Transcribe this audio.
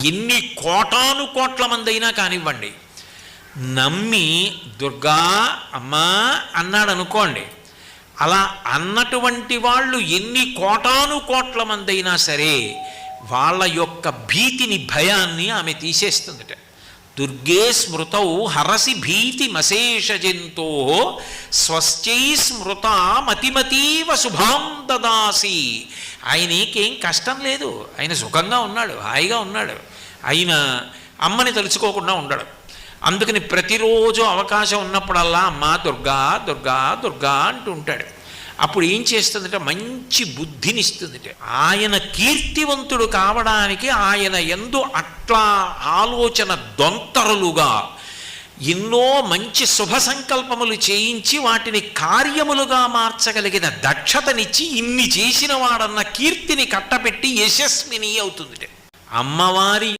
ఎన్ని కోటాను కోట్ల మంది అయినా కానివ్వండి, నమ్మి దుర్గా అమ్మా అన్నాడు అనుకోండి, అలా అన్నటువంటి వాళ్ళు ఎన్ని కోటాను కోట్ల మంది అయినా సరే వాళ్ళ యొక్క భీతిని, భయాన్ని ఆమె తీసేస్తుందట. దుర్గే స్మృతౌ హరసి భీతి మశేష జంతో స్వస్థై స్మృత మతిమతీవ శుభాం దదాసి. ఆయనకేం కష్టం లేదు, ఆయన సుఖంగా ఉన్నాడు, హాయిగా ఉన్నాడు. ఆయన అమ్మని తలుచుకోకుండా ఉండడు. అందుకని ప్రతిరోజు అవకాశం ఉన్నప్పుడల్లా అమ్మా దుర్గా దుర్గా దుర్గా అంటూ ఉంటాడు. అప్పుడు ఏం చేస్తుందంటే మంచి బుద్ధినిస్తుందిట. ఆయన కీర్తివంతుడు కావడానికి ఆయన యందు అట్లా ఆలోచన దొంతరులుగా ఎన్నో మంచి శుభ సంకల్పములు చేయించి వాటిని కార్యములుగా మార్చగలిగిన దక్షతనిచ్చి ఇన్ని చేసిన వాడన్న కీర్తిని కట్టబెట్టి యశస్విని అవుతుందిట. అమ్మవారి